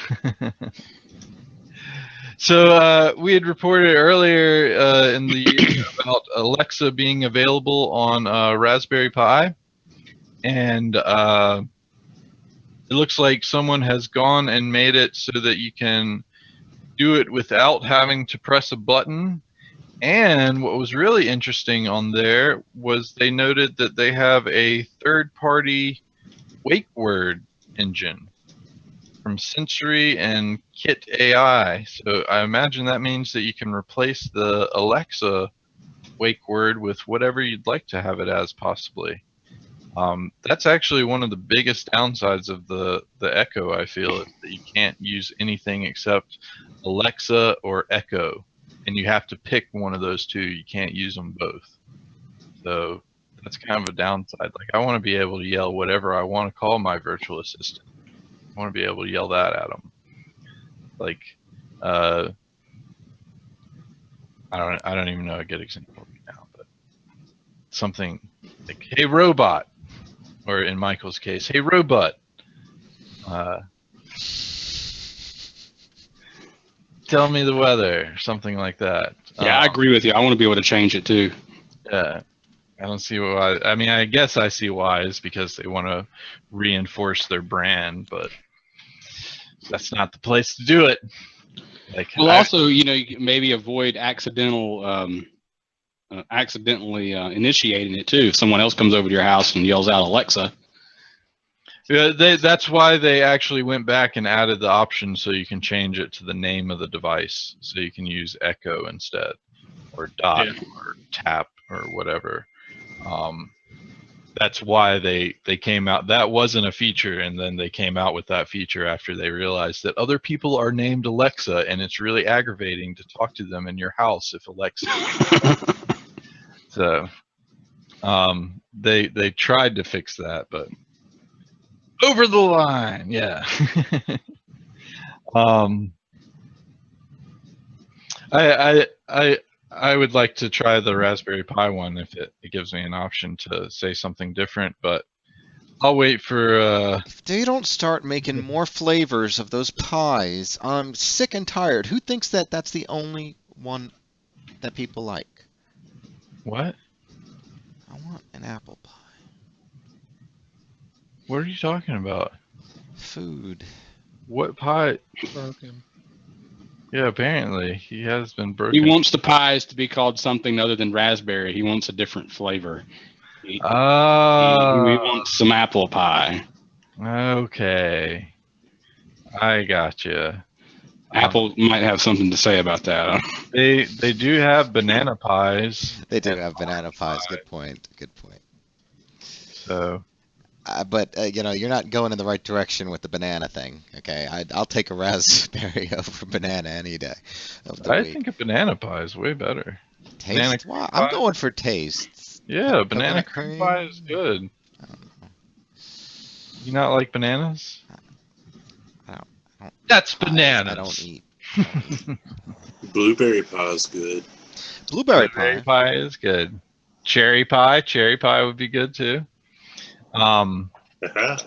So we had reported earlier in the year about Alexa being available on Raspberry Pi, and it looks like someone has gone and made it so that you can do it without having to press a button. And what was really interesting on there was they noted that they have a third-party wake word engine from Sensory and Kit AI. So I imagine that means that you can replace the Alexa wake word with whatever you'd like to have it as, possibly. That's actually one of the biggest downsides of the Echo, I feel, is that you can't use anything except Alexa or Echo, and you have to pick one of those two. You can't use them both. So that's kind of a downside. Like, I want to be able to yell whatever I want to call my virtual assistant. I want to be able to yell that at them. Like, I don't even know a good example right now, but something like, "Hey robot," or in Michael's case, "Hey robot, tell me the weather," something like that. Yeah, I agree with you. I want to be able to change it too. Yeah, I don't see why. I mean, I guess I see why. Is because they want to reinforce their brand, but that's not the place to do it. Like, well, also, you know, you can maybe avoid accidentally initiating it too. If someone else comes over to your house and yells out Alexa. Yeah, that's why they actually went back and added the option so you can change it to the name of the device, so you can use Echo instead, or Dot, or Tap, or whatever. That's why they came out. That wasn't a feature, and then they came out with that feature after they realized that other people are named Alexa, and it's really aggravating to talk to them in your house if Alexa. So they tried to fix that, but over the line, yeah. I would like to try the Raspberry Pi one if it gives me an option to say something different, but I'll wait for. If they don't start making more flavors of those pies, I'm sick and tired. Who thinks that that's the only one that people like? What? I want an apple pie. What are you talking about? Food. What pie? Broken. Yeah, apparently he has been broken. He wants the pies to be called something other than raspberry. He wants a different flavor. He wants some apple pie. Okay, I gotcha. Apple might have something to say about that. They do have banana pies. They do and have banana pies. pie, Good point. Good point. So But you're not going in the right direction with the banana thing. Okay, I'll take a raspberry over banana any day of the I week. think a banana pie is way better. Banana Taste? Well, cream I'm pie? going for taste. Yeah, banana Coconut cream pie is good. I don't know. You not like bananas? I don't That's pies. bananas. I don't eat. I don't eat. Blueberry pie is good. Blueberry Blueberry pie. pie is good. Cherry pie would be good too. Haha.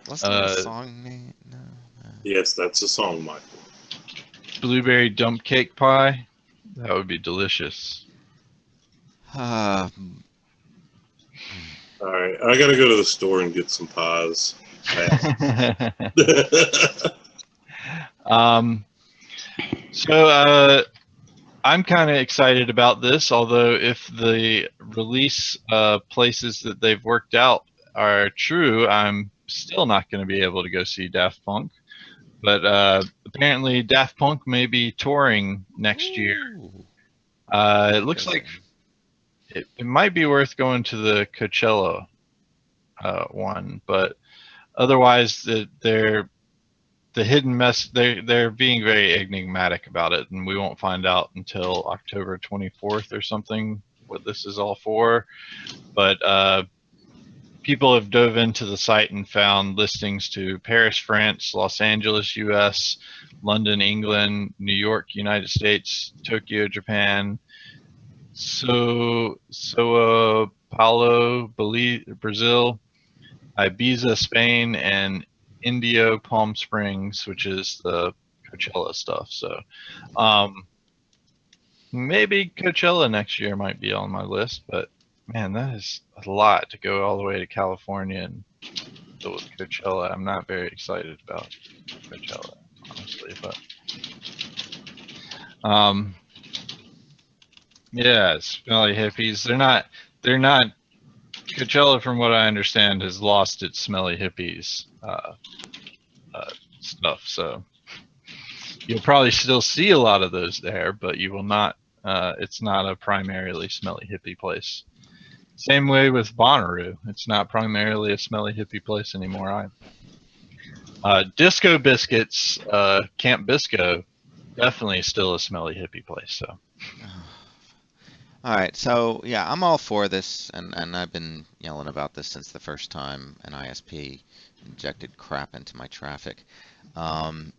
Wasn't that a song name? No. Yes, that's a song, Michael. Blueberry dump cake pie. That would be delicious. Uh, All right, I gotta go to the store and get some pies. So I'm kind of excited about this, although if the release places that they've worked out are true, I'm still not going to be able to go see Daft Punk. But apparently Daft Punk may be touring next year. ooh, It looks like interesting. it might be worth going to the Coachella one, but otherwise they're the hidden mess. They're being very enigmatic about it, and we won't find out until October 24th or something what this is all for. But people have dove into the site and found listings to Paris, France, Los Angeles, U.S., London, England, New York, United States, Tokyo, Japan, Sao Paulo, Brazil, Ibiza, Spain, and Indio Palm Springs, which is the Coachella stuff. So maybe Coachella next year might be on my list, but man, that is a lot to go all the way to California and deal with Coachella. I'm not very excited about Coachella, honestly, but yeah, smelly hippies. They're not Coachella, from what I understand, has lost its smelly hippies stuff. So you'll probably still see a lot of those there, but you will not. It's not a primarily smelly hippie place. Same way with Bonnaroo. It's not primarily a smelly hippie place anymore either. Disco Biscuits, Camp Bisco, definitely still a smelly hippie place. So. All right, so yeah, I'm all for this, and I've been yelling about this since the first time an ISP injected crap into my traffic, and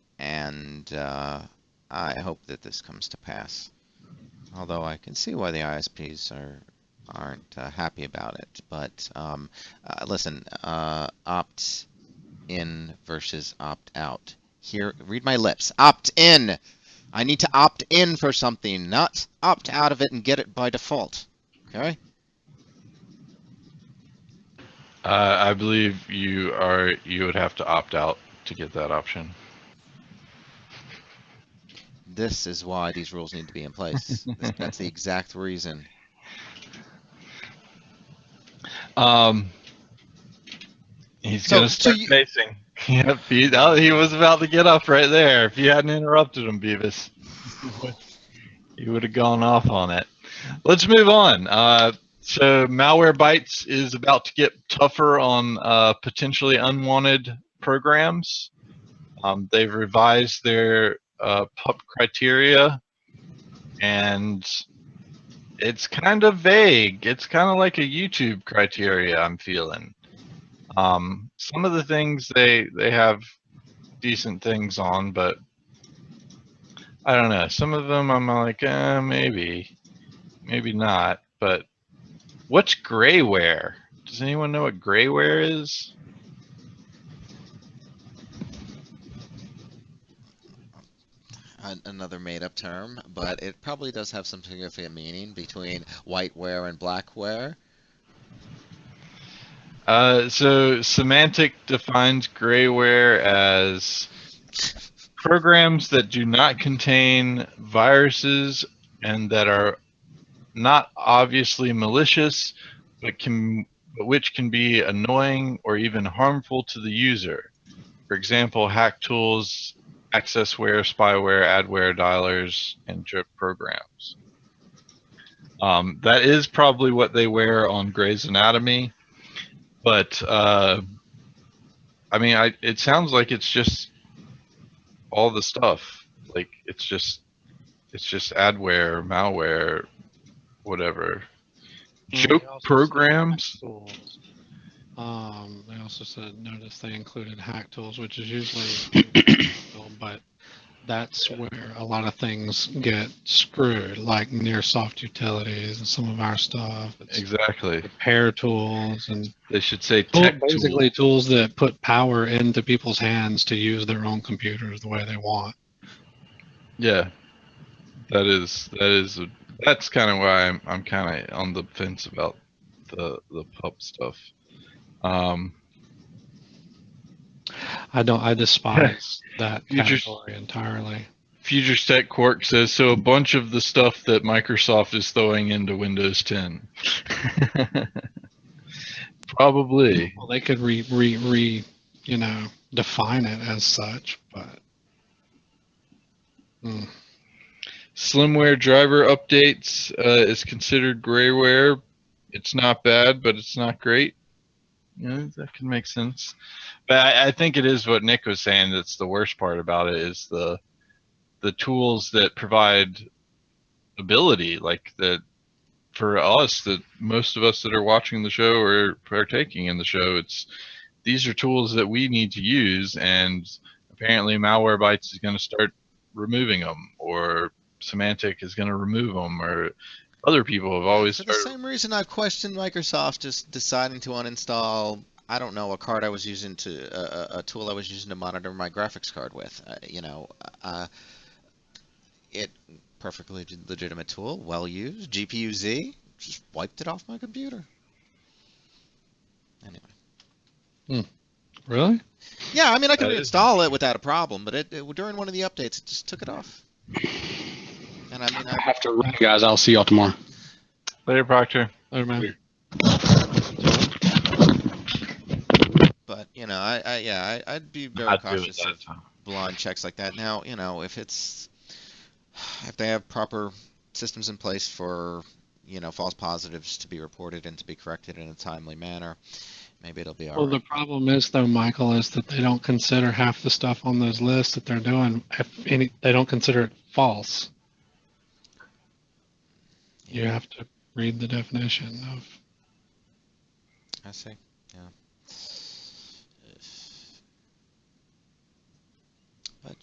I hope that this comes to pass. Although I can see why the ISPs aren't happy about it, but listen, opt in versus opt out. Here, read my lips. Opt in. I need to opt in for something, not opt out of it and get it by default. Okay? I believe you would have to opt out to get that option. This is why these rules need to be in place. That's the exact reason. He's So- gonna so start you- pacing. Yep, he was about to get up right there. If you hadn't interrupted him, Beavis, he would have gone off on it. Let's move on. So MalwareBytes is about to get tougher on potentially unwanted programs. They've revised their PUP criteria, and it's kind of vague. It's kind of like a YouTube criteria, I'm feeling. Some of the things they have decent things on, but I don't know. Some of them I'm like, maybe not. But what's grayware? Does anyone know what grayware is? Another made-up term, but it probably does have some significant meaning between whiteware and blackware. So Semantic defines grayware as programs that do not contain viruses and that are not obviously malicious, but which can be annoying or even harmful to the user. For example, hack tools, accessware, spyware, adware, dialers, and drip programs. That is probably what they wear on Grey's Anatomy, but I mean, it sounds like it's just all the stuff. Like it's just adware, malware, whatever. Joke programs. They also said notice they included hack tools, which is usually, but that's where a lot of things get screwed, like near soft utilities and some of our stuff. It's Exactly. repair tools and They should say tech basically tool. tools that put power into people's hands to use their own computers the way they want. Yeah, that's kind of why I'm kind of on the fence about the pup stuff. I despise that category entirely. Futures Tech Quark says, so a bunch of the stuff that Microsoft is throwing into Windows 10. Probably. Well, they could define it as such, but. Slimware driver updates is considered grayware. It's not bad, but it's not great. That can make sense. But I think it is what Nick was saying that's the worst part about it is the tools that provide ability, like that for us, that most of us that are watching the show or partaking in the show, these are tools that we need to use, and apparently MalwareBytes is going to start removing them, or Symantec is going to remove them, or other people have always For the same reason I questioned Microsoft just deciding to uninstall, I don't know, a card I was using a tool I was using to monitor my graphics card with. It perfectly legitimate tool, well used, GPU-Z, just wiped it off my computer. Anyway. Really? Yeah, I mean, I could reinstall it without a problem, but during one of the updates, it just took it off. And I mean, I have to run, guys. I'll see y'all tomorrow. Later, Proctor. Later, man. Later. But I'd be very cautious of blind checks like that. Now, if they have proper systems in place for false positives to be reported and to be corrected in a timely manner, maybe it'll be all right. Well, the problem is, though, Michael, is that they don't consider half the stuff on those lists that they're doing. They don't consider it false. You have to read the definition of. I see. Yeah. But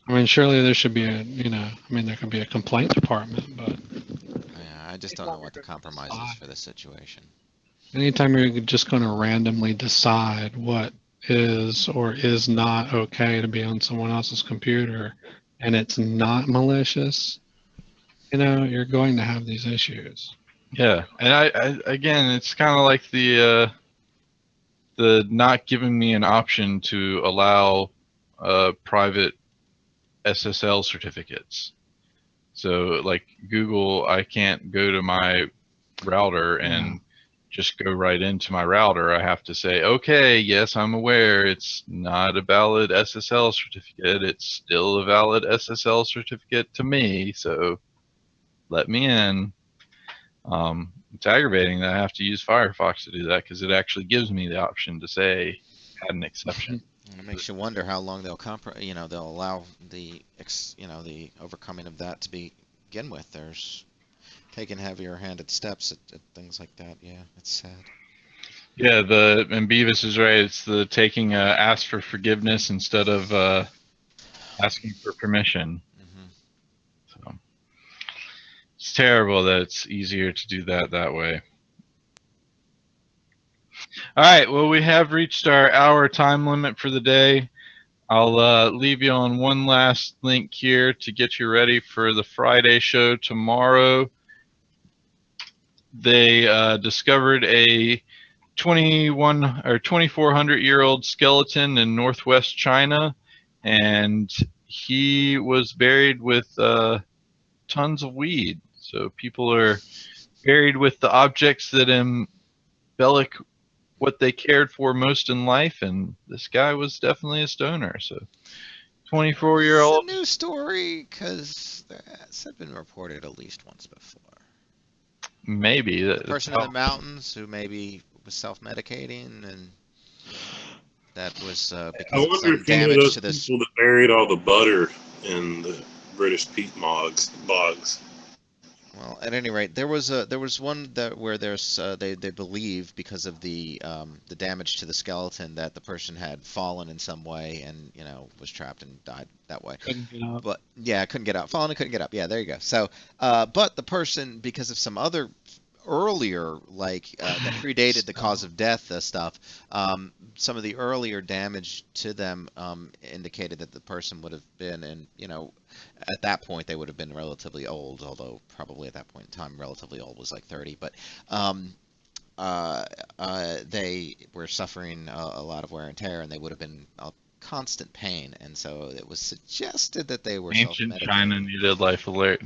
I mean, surely there should be there could be a complaint department, but. Yeah, I just don't know what the compromise is for this situation. Anytime you're just going to randomly decide what is or is not okay to be on someone else's computer, and it's not malicious, you're going to have these issues. Yeah, and I again, it's kind of like the not giving me an option to allow private SSL certificates. So like Google, I can't go to my router and just go right into my router. I have to say, okay, yes, I'm aware it's not a valid SSL certificate. It's still a valid SSL certificate to me, so let me in. It's aggravating that I have to use Firefox to do that because it actually gives me the option to say add an exception. And it makes you wonder how long they'll allow the overcoming of that to begin with. There's taking heavier-handed steps at things like that. Yeah, it's sad. Yeah, and Beavis is right. It's the taking ask for forgiveness instead of asking for permission. So it's terrible that it's easier to do that way. All right, well, we have reached our hour time limit for the day. I'll leave you on one last link here to get you ready for the Friday show tomorrow. They discovered a 2,400-year-old skeleton in northwest China, and he was buried with tons of weed. So people are buried with the objects that embellish what they cared for most in life, and this guy was definitely a stoner. So, 24-year-old. It's a new story because that's been reported at least once before. Maybe The person in the mountains who maybe was self-medicating, and that was I because of wonder some if any of damage those to this. people that buried all the butter in the British peat bogs. Well, at any rate, there was one where they believe because of the damage to the skeleton that the person had fallen in some way and was trapped and died that way. Couldn't get up. But yeah, couldn't get up, fallen and couldn't get up. Yeah, there you go. So, but the person, because of some other earlier, that predated the cause of death stuff, some of the earlier damage to them indicated that the person would have been at that point they would have been relatively old, although probably at that point in time relatively old was like 30, but they were suffering a lot of wear and tear, and they would have been constant pain, and so it was suggested that they were ancient self-medicating. China needed life alert.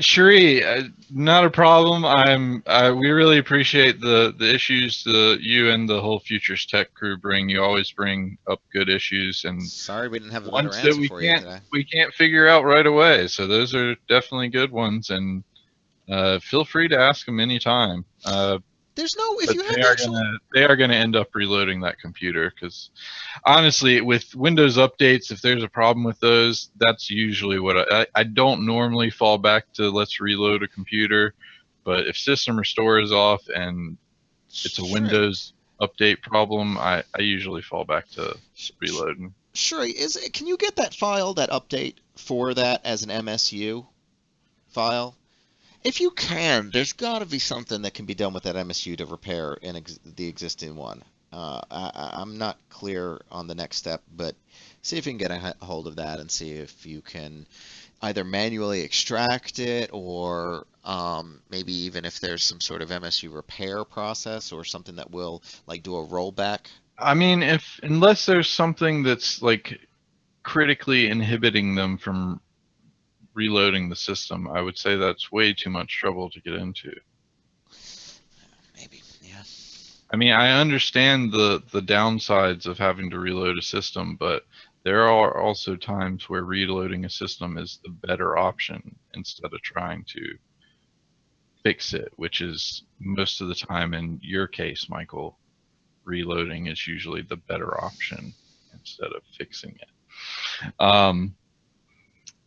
Shri, not a problem. We really appreciate the issues you and the whole Futures Tech crew bring. You always bring up good issues, and Sorry we didn't have a better ones that answer for you today. we can't figure out right away. So those are definitely good ones, and feel free to ask them anytime. There's no, if But you have they are gonna end up reloading that computer, because honestly, with Windows updates, if there's a problem with those, that's usually what I don't normally fall back to let's reload a computer, but if system restore is off and it's a Windows update problem, I usually fall back to reloading. Sure. Can you get that file, that update for that as an MSU file? If you can, there's got to be something that can be done with that MSU to repair the existing one. I'm not clear on the next step, but see if you can get a hold of that and see if you can either manually extract it, or maybe even if there's some sort of MSU repair process or something that will do a rollback. I mean, unless there's something that's critically inhibiting them from reloading the system, I would say that's way too much trouble to get into. Maybe, yeah. I mean, I understand the downsides of having to reload a system, but there are also times where reloading a system is the better option instead of trying to fix it, which is most of the time in your case, Michael, reloading is usually the better option instead of fixing it.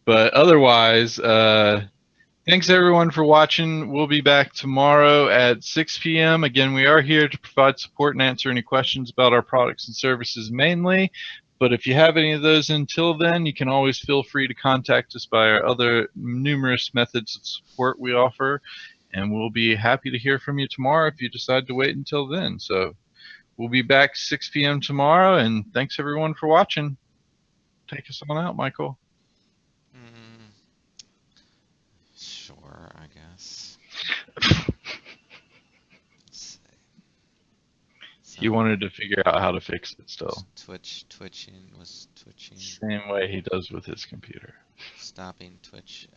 But otherwise, thanks everyone for watching. We'll be back tomorrow at 6 p.m. Again, we are here to provide support and answer any questions about our products and services mainly. But if you have any of those until then, you can always feel free to contact us by our other numerous methods of support we offer. And we'll be happy to hear from you tomorrow if you decide to wait until then. So we'll be back 6 p.m. tomorrow. And thanks everyone for watching. Take us on out, Michael. Sure, I guess. He wanted to figure out how to fix it still. Twitching. Same way he does with his computer. Stopping Twitch.